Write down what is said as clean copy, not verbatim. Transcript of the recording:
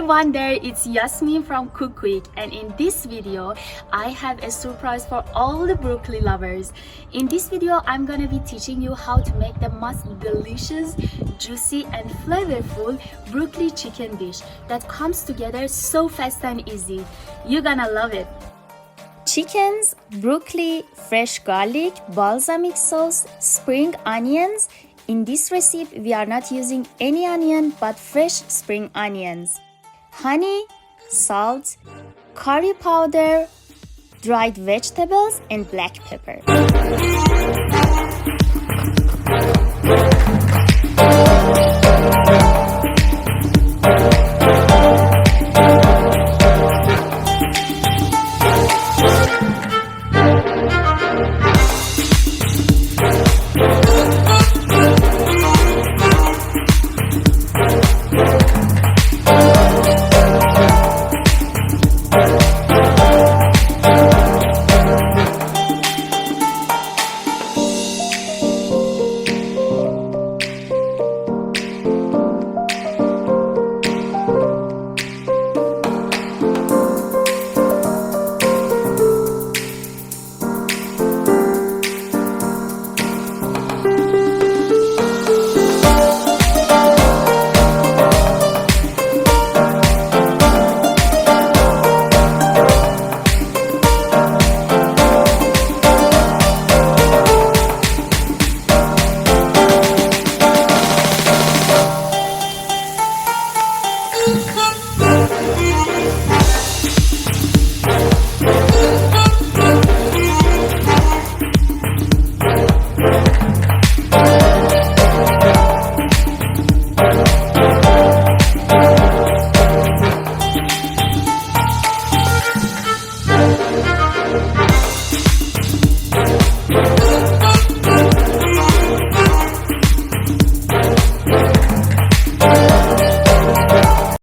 everyone there, it's Yasmin from Cook Quick, and in this video I have a surprise for all the broccoli lovers. In this video I'm gonna be teaching you how to make the most delicious, juicy and flavorful broccoli chicken dish that comes together so fast and easy. You're gonna love it. Chickens, broccoli, fresh garlic, balsamic sauce, spring onions. In this recipe, we are not using any onion but fresh spring onions. Honey, salt, curry powder, dried vegetables and black pepper.